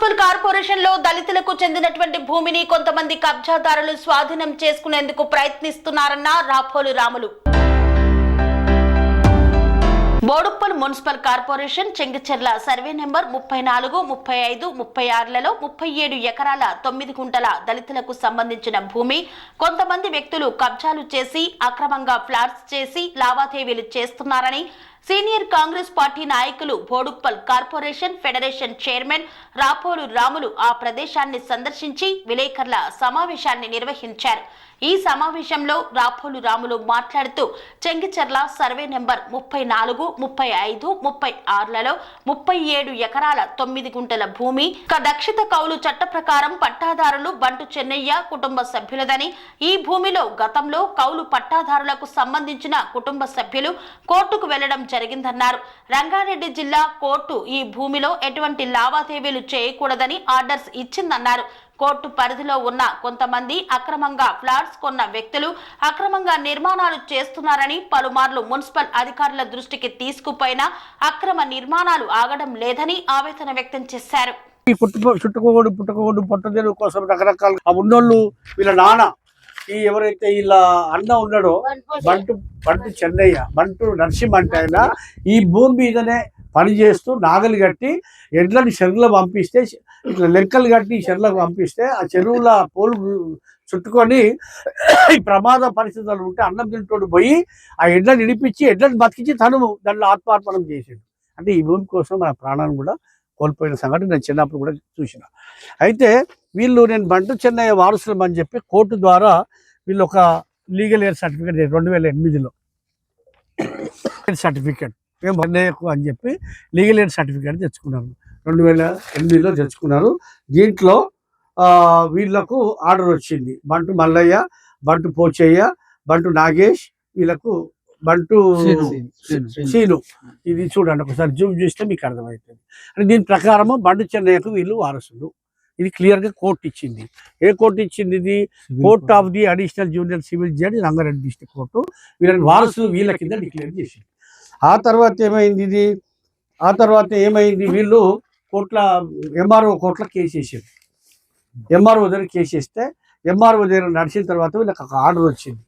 Municipal corporation లో దళితులకు చెందినటువంటి భూమిని కొంతమంది కబ్జాదారులు స్వాధీనం చేసుకునేందుకు ప్రయత్నిస్తున్నారన్న Rapolu Ramulu. Boduppal municipal corporation Chengicherla survey number 34, 35, 36లలో 37 ఎకరాల 9 గుంటల దళితులకు సంబంధించిన భూమి కొంతమంది వ్యక్తులు కబ్జాలు చేసి అక్రమంగా ఫ్లాట్స్ చేసి లావాదేవీలు చేస్తున్నారని సీనియర్ కాంగ్రెస్ పార్టీ నాయకులు Boduppal corporation federation chairman Rapolu Ramulu ఆ ప్రదేశాన్ని సందర్శించి విలేకరుల సమావేశాన్ని నిర్వహించారు. ఈ సమావేశంలో రాపోలు రాములు మాట్లాడుతూ చెంగిచెర్ల సర్వే నెంబర్ 34, 35, 36లలో 37 ఎకరాల 9 గుంటల భూమి దక్షిత కౌలు చట్ట ప్రకారం పట్టాదారులు బంటు చెన్నయ్య కుటుంబ సభ్యులదని, ఈ భూమిలో గతంలో కౌలు పట్టాదారులకు సంబంధించిన కుటుంబ సభ్యులు కోర్టుకు వెళ్లడం జరిగిందన్నారు. రంగారెడ్డి జిల్లా కోర్టు ఈ భూమిలో ఎటువంటి లావాదేవీలు చేయకూడదని ఆర్డర్స్ ఇచ్చిందన్నారు. కోర్టు పరిధిలో ఉన్న కొంతమంది అక్రమంగా ఫ్లాట్స్ కొన్న వ్యక్తులు అక్రమంగా నిర్మాణాలు చేస్తున్నారని పలుమార్లు మున్సిపల్ అధికారుల దృష్టికి తీసుకుపోయినా అక్రమ నిర్మాణాలు ఆగడం లేదని ఆవేదన వ్యక్తం చేశారు. పుట్టుకోడు పొట్టదేరు కోసం రకరకాల ఉన్నోళ్ళు వీళ్ళ నాన్న ఈ ఎవరైతే వీళ్ళ అన్న ఉన్నాడో బంటు చెన్నయ్య, బంటు నరసింహ అంటే ఆయన ఈ భూమి మీదనే పని చేస్తూ నాగలి కట్టి ఎడ్లని చెరువులో పంపిస్తే, ఇట్లా లెక్కలు కట్టి చెరువులకు పంపిస్తే ఆ చెరువుల పోలు చుట్టుకొని ప్రమాద పరిస్థితులు ఉంటే అన్నం తింటోడు పోయి ఆ ఎడ్లను ఇడిపించి ఎడ్లను బతికించి తను దాంట్లో ఆత్మార్పణం చేసాడు. అంటే ఈ భూమి కోసం మన ప్రాణాన్ని కూడా కోల్పోయిన సంఘటన నేను చిన్నప్పుడు కూడా చూసిన. అయితే వీళ్ళు నేను బంటు చెన్నయ్య వారసులం అని చెప్పి కోర్టు ద్వారా వీళ్ళు ఒక లీగల్ ఎయిర్ సర్టిఫికేట్ 2008లో సర్టిఫికేట్ మేము అని చెప్పి లీగల్ ఎయిడ్ సర్టిఫికేట్ తెచ్చుకున్నారు. 2008లో తెచ్చుకున్నారు. దీంట్లో వీళ్ళకు ఆర్డర్ వచ్చింది. బంటు మల్లయ్య, బంటు పోచయ్య, బంటు నాగేష్, వీళ్ళకు బంటు సీను. ఇది చూడండి ఒకసారి జూమ్ చేస్తే మీకు అర్థమవుతుంది. అంటే దీని ప్రకారము బంటు చెన్నయ్యకు వీళ్ళు వారసులు. ఇది క్లియర్గా కోర్టు ఇచ్చింది. ఏ కోర్టు ఇచ్చింది? ఇది court of the additional junior civil judge Rangareddy district court వీళ్ళని వారసులు వీళ్ళ కింద డిక్లేర్ చేసింది. ఆ తర్వాత ఏమైంది వీళ్ళు కోర్టుల ఎంఆర్ఓ కోర్టులో కేసు వేసారు. ఎంఆర్ఓ దగ్గర కేసు వేస్తే ఎంఆర్ఓ దగ్గర నడిచిన తర్వాత వీళ్ళకి ఒక ఆర్డర్ వచ్చింది.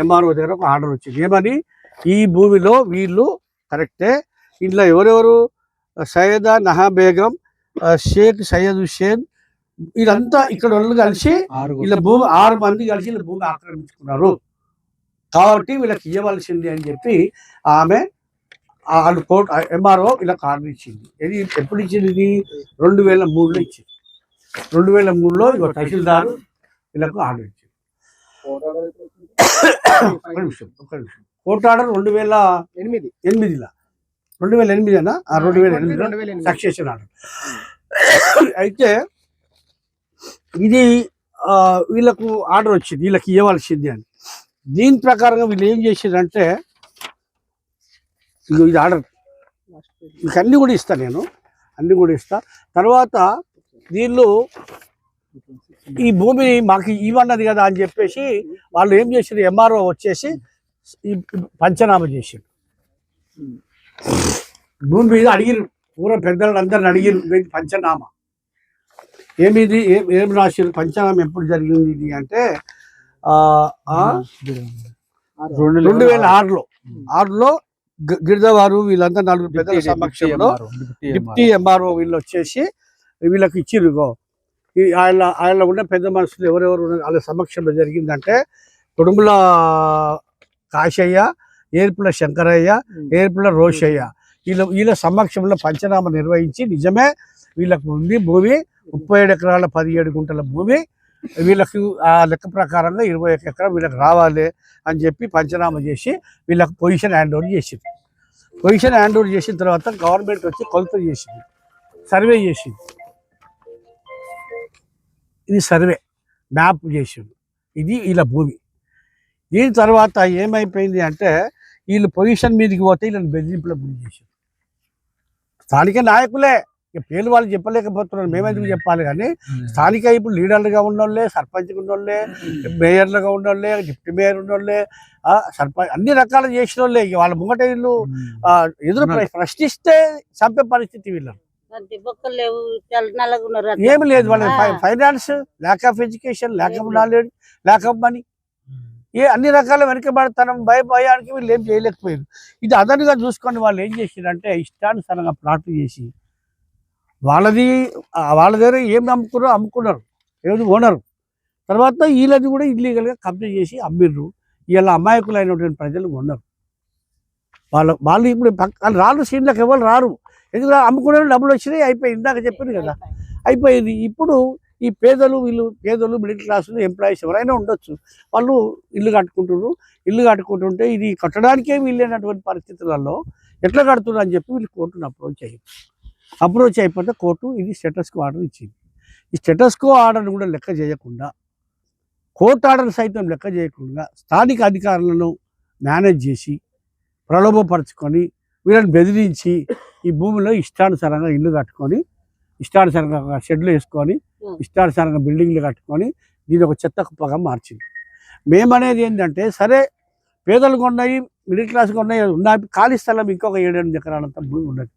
ఎంఆర్ఓ దగ్గర ఒక ఆర్డర్ వచ్చింది. ఏమని? ఈ భూమిలో వీళ్ళు కరెక్టే, ఇంట్లో ఎవరెవరు సయ్యదా నహా బేగం, షేక్ సయ్యద్ హుస్సేన్, వీళ్ళంతా ఇక్కడ వాళ్ళు కలిసి వీళ్ళ భూమి 6 మంది కలిసి వీళ్ళ భూమి ఆక్రమించుకున్నారు కాబట్టి వీళ్ళకి ఇవ్వవలసింది అని చెప్పి ఆమె కోర్టు ఎంఆర్ఓ వీళ్ళకి ఆర్డర్ ఇచ్చింది. ఇది ఎప్పుడు ఇచ్చింది? ఇది 2003లో ఇచ్చింది. 2003లో ఇక తహసీల్దారు వీళ్ళకు ఆర్డర్ ఇచ్చింది. ఒక నిమిషం. Court order 2008 2008 2008 succession order. అయితే ఇది వీళ్ళకు ఆర్డర్ వచ్చింది వీళ్ళకి ఇవ్వవలసింది అని. దీని ప్రకారంగా వీళ్ళు ఏం చేసారంటే, ఇది ఆర్డర్ మీకు అన్నీ కూడా ఇస్తా, నేను అన్నీ కూడా ఇస్తా. తర్వాత వీళ్ళు ఈ భూమి మాకు ఇవ్వన్నది కదా అని చెప్పేసి వాళ్ళు ఏం చేసారు, ఎంఆర్ఓ వచ్చేసి ఈ పంచనామా చేసారు. భూమి మీద అడిగిరు, పూర్వ పెద్దలు అందరిని అడిగిరు పంచనామా ఏమిది, ఏం రాశారు, పంచనామా ఎప్పుడు జరిగింది ఇది అంటే 2006లో గిరిజవారు వీళ్ళంతా 4 పెద్దల సమక్షంలో డిప్టీ ఎంఆర్ఓ వీళ్ళు వచ్చేసి వీళ్ళకి ఇచ్చిరుగో. ఆయన ఉన్న పెద్ద మనుషులు ఎవరెవరు వాళ్ళ సమక్షంలో జరిగిందంటే కుడుముల కాశయ్య, ఏర్పుల శంకరయ్య, ఏర్పుల రోషయ్య, వీళ్ళ సమక్షంలో పంచనామా నిర్వహించి నిజమే వీళ్ళకు ఉంది భూమి 37 ఎకరాల 17 గుంటల భూమి, వీళ్ళకి ఆ లెక్క ప్రకారంగా 21 ఎకరాలు వీళ్ళకి రావాలి అని చెప్పి పంచనామా చేసి వీళ్ళకి పొజిషన్ హ్యాండ్ ఓవర్ చేసింది. పొజిషన్ హ్యాండ్ ఓవర్ చేసిన తర్వాత గవర్నమెంట్ వచ్చి కొలత చేసింది, సర్వే చేసింది. ఇది సర్వే మ్యాప్ చేసింది. ఇది వీళ్ళ భూమి. దీని తర్వాత ఏమైపోయింది అంటే వీళ్ళు పొజిషన్ మీదకి పోతే వీళ్ళని బెదిరింపుల గురి చేశారు. స్థానిక నాయకులే ఇక పేర్లు వాళ్ళు చెప్పలేకపోతున్నారు, మేమెందుకు చెప్పాలి. కానీ స్థానిక ఇప్పుడు లీడర్లుగా ఉన్నోళ్ళే, సర్పంచ్గా ఉన్నోళ్ళే, మేయర్లుగా ఉన్నోళ్ళే, డిప్యూటీ మేయర్ ఉన్నోళ్ళే, సర్పంచ్ అన్ని రకాలు చేసిన వాళ్ళే. ఇక వాళ్ళ ముంగట వీళ్ళు ఎదురు ప్రశ్నిస్తే చంపే పరిస్థితి వీళ్ళని. ఏమి లేదు వాళ్ళ finance, lack of education, lack of knowledge, lack of money, అన్ని రకాల వెనకబడతనం, భయానికి వీళ్ళు ఏం చేయలేకపోయారు. ఇది అదనుగా చూసుకొని వాళ్ళు ఏం చేసిందంటే ఇష్టానుసారంగా ప్లాట్లు చేసి వాళ్ళ దగ్గర ఏం అమ్ముకున్నారు ఏది ఓనరు. తర్వాత వీళ్ళది కూడా ఇల్లీగల్గా కబ్జా చేసి అమ్మిర్రు. ఇలా అమాయకులైనటువంటి ప్రజలు కొన్నారు. వాళ్ళు ఇప్పుడు రాళ్ళు సీన్లకు ఎవరు రారు, ఎందుకు అమ్ముకునే డబ్బులు వచ్చినాయి, అయిపోయి ఇందాక చెప్పాను కదా అయిపోయింది. ఇప్పుడు ఈ పేదలు మిడిల్ క్లాసులు ఎంప్లాయీస్ ఎవరైనా ఉండొచ్చు, వాళ్ళు ఇల్లు కట్టుకుంటుంటే ఇది కట్టడానికే వీళ్ళైనటువంటి పరిస్థితులలో ఎట్లా కడుతున్నారు అని చెప్పి వీళ్ళు కోర్టును అప్రోచ్ అయిపోతే కోర్టు ఇది స్టేటస్ కో ఆర్డర్ ఇచ్చింది. ఈ స్టేటస్ కో ఆర్డర్ని కూడా లెక్క చేయకుండా, కోర్టు ఆర్డర్ సైతం లెక్క చేయకుండా స్థానిక అధికారులను మేనేజ్ చేసి ప్రలోభపరుచుకొని వీళ్ళని బెదిరించి ఈ భూమిలో ఇష్టానుసారంగా ఇల్లు కట్టుకొని, ఇష్టానుసారంగా షెడ్లు వేసుకొని, ఇష్టానుసారంగా బిల్డింగ్లు కట్టుకొని దీని ఒక చెత్త కుప్పగా మార్చింది. మేమనేది ఏంటంటే సరే పేదలు ఉన్నాయి, మిడిల్ క్లాస్ ఉన్నాయి, ఉన్న ఖాళీ స్థలం ఇంకొక 7-8 ఎకరాలంత భూమి ఉన్నది.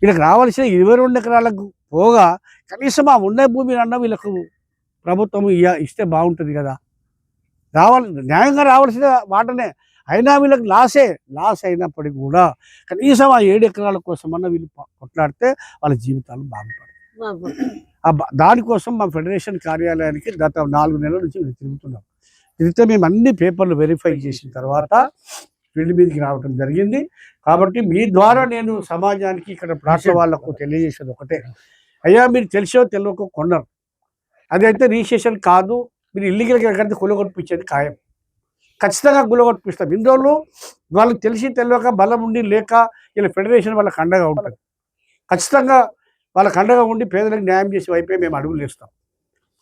వీళ్ళకి రావాల్సిన 22 ఎకరాలకు పోగా కనీసం ఆ ఉన్న భూమిని అన్న వీళ్ళకు ప్రభుత్వం ఇస్తే బాగుంటుంది కదా. న్యాయంగా రావాల్సిన వాటనే అయినా వీళ్ళకి లాస్ అయినప్పటికీ కూడా కనీసం ఆ 7 ఎకరాల కోసం అన్న వీళ్ళు కొట్లాడితే వాళ్ళ జీవితాలు బాగుపడతాయి. దానికోసం మా ఫెడరేషన్ కార్యాలయానికి గత 4 నెలల నుంచి తిరుగుతున్నాం. తిరిగితే మేము అన్ని పేపర్లు వెరిఫై చేసిన తర్వాత ఫీల్డ్ మీదకి రావడం జరిగింది. కాబట్టి మీ ద్వారా నేను సమాజానికి ఇక్కడ ప్లాట్ల వాళ్లకు తెలియజేసేది ఒకటే, అయ్యా మీరు తెలిసో తెలియకో కొన్నారు, అదైతే రిజిస్ట్రేషన్ కాదు, మీరు ఇల్లీగల్గా కడితే గులగొట్టించేది ఖాయం, ఖచ్చితంగా గులగొట్టిస్తాం. ఇందులో వాళ్ళకి తెలిసి తెలియక బలం ఉండి లేక ఇలా ఫెడరేషన్ వాళ్ళకి అండగా ఉంటుంది, ఖచ్చితంగా వాళ్ళకి అండగా ఉండి పేదలకు న్యాయం చేసే వైపే మేము అడుగులు వేస్తాం.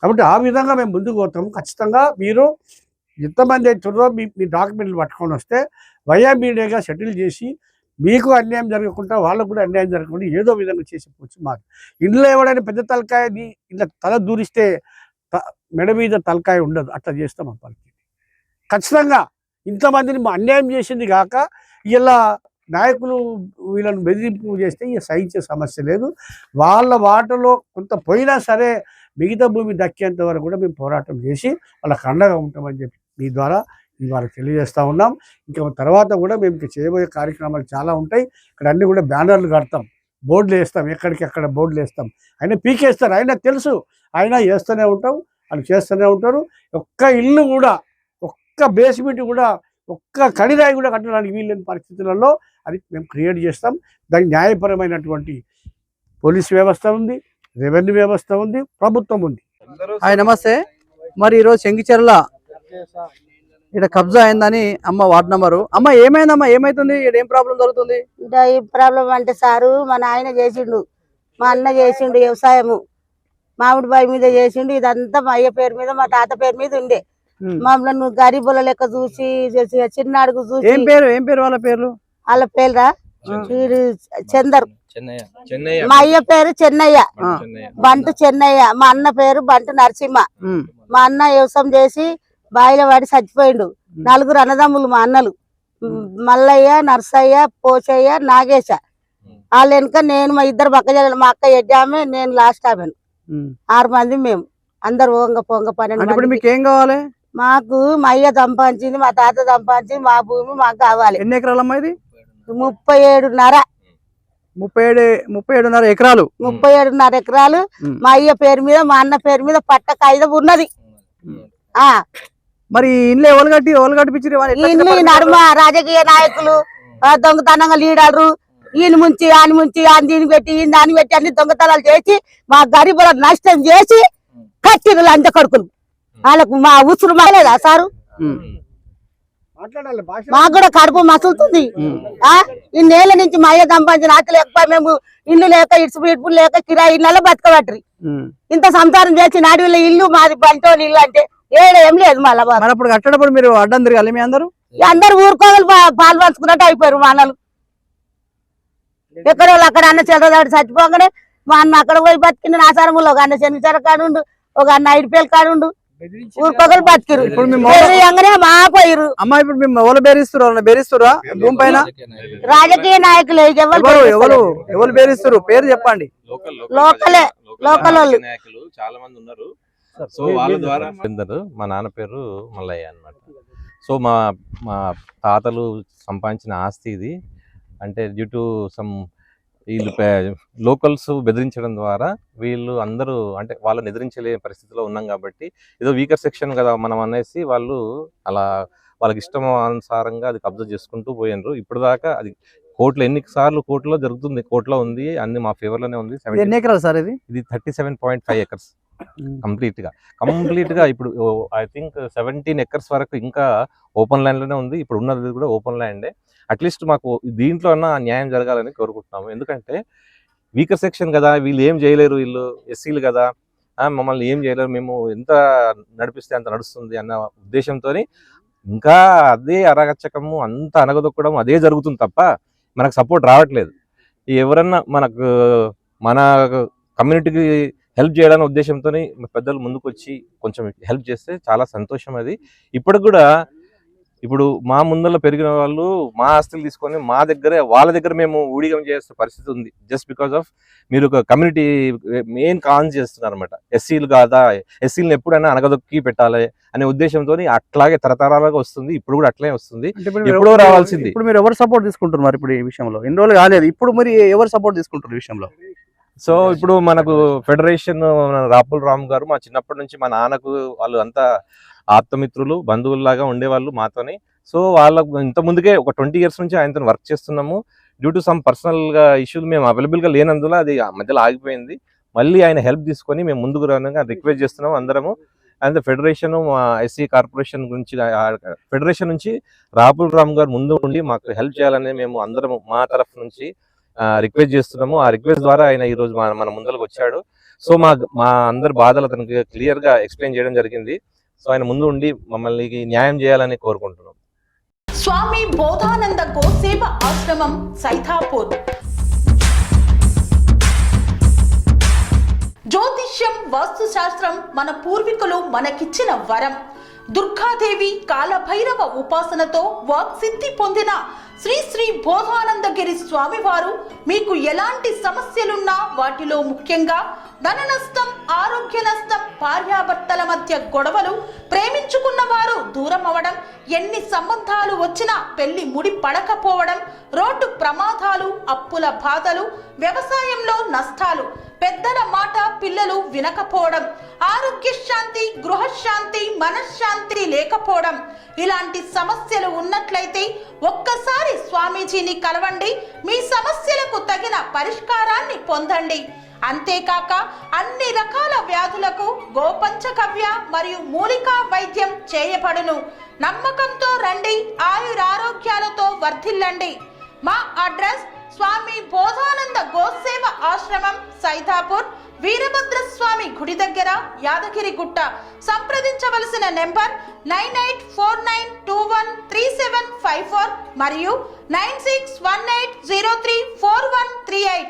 కాబట్టి ఆ విధంగా మేము ముందుకు పోతాము. ఖచ్చితంగా మీరు ఎంతమంది అవుతుందో మీ డాక్యుమెంట్లు పట్టుకొని వస్తే వయా మీడియాగా సెటిల్ చేసి మీకు అన్యాయం జరగకుండా వాళ్ళకు కూడా అన్యాయం జరగకుండా ఏదో విధంగా చేసిపోవచ్చు. మాకు ఇంట్లో ఎవడైనా పెద్ద తలకాయని ఇలా తల దూరిస్తే మెడ మీద తలకాయ ఉండదు, అట్లా చేస్తాం. ఆ పరిస్థితి ఖచ్చితంగా ఇంతమందిని అన్యాయం చేసింది కాక ఇలా నాయకులు వీళ్ళని బెదిరింపు చేస్తే ఇక సహించే సమస్య లేదు. వాళ్ళ వాటలో కొంత పోయినా సరే మిగతా భూమి దక్కేంత వరకు కూడా మేము పోరాటం చేసి వాళ్ళకి అండగా ఉంటామని చెప్పి మీ ద్వారా వాళ్ళకి తెలియజేస్తూ ఉన్నాం. ఇంకా తర్వాత కూడా మేము చేయబోయే కార్యక్రమాలు చాలా ఉంటాయి. ఇక్కడ అన్నీ కూడా బ్యానర్లు కడతాం, బోర్డులు వేస్తాం, ఎక్కడికెక్కడ బోర్డులు వేస్తాం. ఆయన పీకేస్తారు, ఆయన తెలుసు, ఆయన వేస్తూనే ఉంటాం, వాళ్ళు చేస్తూనే ఉంటారు. ఒక్క ఇల్లు కూడా, ఒక్క బేస్మెంట్ కూడా, ఒక్క కడిరాయి కూడా కట్టడానికి వీళ్ళని పరిస్థితులలో అది మేము క్రియేట్ చేస్తాం. దానికి న్యాయపరమైనటువంటి పోలీస్ వ్యవస్థ ఉంది, రెవెన్యూ వ్యవస్థ ఉంది, ప్రభుత్వం ఉంది. నమస్తే. మరి ఈరోజు చెంగిచెర్ల ఇక్కడ కబ్జా అయిందని అమ్మ వార్డు నంబరు. అమ్మ ఏమైందమ్మా, ఏమైతుంది, ఇక్కడ ఏం ప్రాబ్లం జరుగుతుంది? ఈ ప్రాబ్లం అంటే సారు మా నాయన చేసిండు, మా అన్న చేసిండు, వ్యవసాయము మామిడి బావి మీద చేసిండు. ఇదంతా మా అయ్య పేరు మీద, మా తాత పేరు మీద ఉండే. మమ్మల్ని గరీబుల లెక్క చూసి చిన్నాడుగు చూసి. ఏం పేరు వాళ్ళ పేర్లు? వాళ్ళ పేరురా చందర్, మా అయ్య పేరు చెన్నయ్య, బంటు చెన్నయ్య, మా అన్న పేరు బంటు నరసింహ. మా అన్న వ్యవసాయం చేసి బావిలో పడి చచ్చిపోయిండు. 4 అన్నదమ్ములు మా అన్నలు, మల్లయ్య, నర్సయ్య, పోచయ్య, నాగేశ. వాళ్ళ వెనుక నేను, మా 2 పక్కజల్లు, మా అక్క ఎడ్డామె, నేను లాస్ట్ ఆమెను. 6 మంది మేము, అందరు ఓంగ పొంగ 12 మంది. మీకు ఏం కావాలి? మాకు మా అయ్య సంపాదించింది, మా తాత సంపాదించింది, మా భూమి మాకు కావాలి. ఎన్ని ఎకరాలమ్మా ఇది? 37.5. 37.5 ఎకరాలు. 37.5 ఎకరాలు మా అయ్య పేరు మీద, మా అన్న పేరు మీద పట్ట కాగితం ఉన్నది. మరి ఇల్లు ఎవరు కట్టిపించారు? ఇల్లు నడుమ రాజకీయ నాయకులు, దొంగతనంగా లీడర్లు, ఈయన ముంచి ఆని ముంచి దీన్ని పెట్టి ఈయన దాన్ని పెట్టి అన్ని దొంగతనాలు చేసి మా గరీబులకు నష్టం చేసి కట్టిరు లంచ కొడుకులు. వాళ్ళకు మా ఉసురు మాలేదా సారు? మాకు కూడా కడుపు మసులుతుంది. ఇన్నేళ్ల నుంచి మా అయ్య సంపాదించిన ఆకలి లేక మేము ఇల్లు లేక ఇటుపు లేక కిరాయి ఇళ్ళలో బతకబట్టి ఇంత సంసారం చేసి నాటి వీళ్ళ ఇల్లు మాది బంటోని ఇల్లు అంటే ఏం లేదు. మళ్ళీ అప్పుడు కట్టేటప్పుడు మీరు అడ్డం తిరగాలి. మీ అందరూ ఊరుకోగలు పాలు పంచుకున్నట్టు అయిపోయారు. మనలు ఎక్కడ వాళ్ళు అక్కడ అన్న చెల్లదాడు చచ్చిపోగానే మా అన్న అక్కడ పోయి బతికిండు నాసారములో ఒక అన్న శనిచార కాడుండు ఒక అన్న ఐడిపేలు కాడుండు ఊరుకోగలు బతికిరు ఇప్పుడు మీ బెదిరియంగానే మా పోయిరు అమ్మ ఇప్పుడు మేము ఎవరు బేరిస్తురా భూమి పైన రాజకీయ నాయకులు ఎవరు బేరిస్తారు పేరు చెప్పండి. లోకలే లోకల్ వాళ్ళు నాయకులు చాలా మంది ఉన్నారు. సో వాళ్ళ ద్వారా మా నాన్న పేరు మల్లయ్య అన్నమాట. సో మా తాతలు సంపాదించిన ఆస్తి ఇది. అంటే డ్యూ టు సమ్ వీళ్ళు లోకల్స్ బెదిరించడం ద్వారా వీళ్ళు అందరూ అంటే వాళ్ళని ఎదిరించలేని పరిస్థితిలో ఉన్నాం కాబట్టి ఏదో వీకర్ సెక్షన్ కదా మనం అనేసి వాళ్ళు అలా వాళ్ళకి ఇష్టం అనుసారంగా అది కబ్జా చేసుకుంటూ పోయినారు. ఇప్పుడు దాకా అది కోర్టులో ఎన్నిసార్లు కోర్టులో జరుగుతుంది, కోర్టులో ఉంది, అన్ని మా ఫేవర్ లోనే ఉంది. ఎన్ని ఎకరాలు సార్ ఇది? 37.5 acres కంప్లీట్ గా ఇప్పుడు ఐ థింక్ 17 acres వరకు ఇంకా ఓపెన్ ల్యాండ్ లోనే ఉంది. ఇప్పుడు ఉన్నది కూడా ఓపెన్ ల్యాండే. అట్లీస్ట్ మాకు దీంట్లో అన్న న్యాయం జరగాలని కోరుకుంటున్నాము. ఎందుకంటే వీకర్ సెక్షన్ కదా, వీళ్ళు ఏం చేయలేరు, వీళ్ళు ఎస్సీలు కదా, మమ్మల్ని ఏం చేయలేరు, మేము ఎంత నడిపిస్తే అంత నడుస్తుంది అన్న ఉద్దేశంతో ఇంకా అదే అరాచకము అంత అనగదొక్కడం అదే జరుగుతుంది తప్ప మనకు సపోర్ట్ రావట్లేదు. ఎవరన్నా మన కమ్యూనిటీకి హెల్ప్ చేయడానికి ఉద్దేశంతో పెద్దలు ముందుకు వచ్చి కొంచెం హెల్ప్ చేస్తే చాలా సంతోషం. అది ఇప్పటికి కూడా ఇప్పుడు మా ముందర పెరిగిన వాళ్ళు మా ఆస్తులు తీసుకొని మా దగ్గరే వాళ్ళ దగ్గర మేము ఊడిగం చేసే పరిస్థితి ఉంది. జస్ట్ బికాస్ ఆఫ్ మీరు ఒక కమ్యూనిటీ మెయిన్ కాన్స్ చేస్తున్నారు అనమాట. ఎస్సీలు కాదా, ఎస్సీలను ఎప్పుడైనా అనగదొక్కి పెట్టాలి అనే ఉద్దేశంతో అట్లాగే తరతరాలుగా వస్తుంది. ఇప్పుడు కూడా అట్లే వస్తుంది, ఎప్పుడో రావాల్సింది. ఇప్పుడు మీరు ఎవరు సపోర్ట్ తీసుకుంటున్నారు ఇప్పుడు ఈ విషయంలో? ఎన్ని రోజులు కాలేదు, ఇప్పుడు మరి ఎవరు సపోర్ట్ తీసుకుంటారు ఈ విషయంలో? సో ఇప్పుడు మనకు ఫెడరేషన్ రాపుల్ రామ్ గారు మా చిన్నప్పటి నుంచి మా నాన్నకు వాళ్ళు అంతా ఆప్తమిత్రులు, బంధువుల్లాగా ఉండేవాళ్ళు మాతోని. సో వాళ్ళకు ఇంత ముందుకే ఒక 20 years నుంచి ఆయనతో వర్క్ చేస్తున్నాము. డ్యూ టు సమ్ పర్సనల్ గా ఇష్యూస్ మేము అవైలబుల్ గా లేనందున అది మధ్యలో ఆగిపోయింది. మళ్ళీ ఆయన హెల్ప్ తీసుకొని మేము ముందుకు రావడానికి రిక్వెస్ట్ చేస్తున్నాము అందరము. అండ్ ఫెడరేషన్ ఎస్సీ కార్పొరేషన్ గురించి ఫెడరేషన్ నుంచి రాపుల్ రామ్ గారు ముందు ఉండి మాకు హెల్ప్ చేయాలని మేము అందరము మా తరఫు నుంచి రిక్వెస్ట్ చేస్తున్నాము. ఆ రిక్వెస్ట్ ద్వారా ఆయన ఈ రోజు మన ముందరకు వచ్చాడు. సో మా అందరి బాధలు అతనికి క్లియర్ గా ఎక్స్ప్లెయిన్ చేయడం జరిగింది. సో ఆయన ముందు ఉండి మమ్మల్ని న్యాయం చేయాలని కోరుకుంటున్నాం. స్వామి బోధానంద గోసేవ ఆశ్రమం సైథాపూర్. జ్యోతిష్యం, వాస్తుశాస్త్రం మన పూర్వీకులు మనకిచ్చిన వరం. దుర్గాదేవి, కాలభైరవ ఉపాసనతో వాక్సిద్ధి పొందిన శ్రీ శ్రీ బోధానందగిరి స్వామివారు మీకు ఎలాంటి సమస్యలున్నా, వాటిలో ముఖ్యంగా ధన నష్టం, ఆరోగ్య నష్టం, భార్యాభర్తల మధ్య గొడవలు, ప్రేమించుకున్న వారు దూరం అవడం, ఎన్ని సంబంధాలు వచ్చినా పెళ్లి ముడి పడకపోవడం, రోడ్డు ప్రమాదాలు, అప్పుల బాధలు, వ్యవసాయంలో నష్టాలు, పెద్దల మాట పిల్లలు వినకపోవడం, ఆరోగ్య శాంతి, గృహశాంతి, మనశ్శాంతి లేకపోవడం, ఇలాంటి సమస్యలు ఉన్నట్లయితే ఒక్కసారి స్వామీజీని కలవండి. మీ సమస్యలకు తగిన పరిష్కారాన్ని పొందండి. అంతేకాక అన్ని రకాల వ్యాధులకు గోపంచకవ్య మరియు మూలికా వైద్యం చేయబడును. నమ్మకంతో రండి, ఆయురారోగ్యాలతో వర్ధిల్లండి. మా అడ్రస్ స్వామి బోధానంద గోసేవ ఆశ్రమం, సైథాపూర్, వీరభద్రస్వామి గుడి దగ్గర, యాదగిరిగుట్ట. సంప్రదించవలసిన నెంబర్ 9849213754 మరియు 9618034138.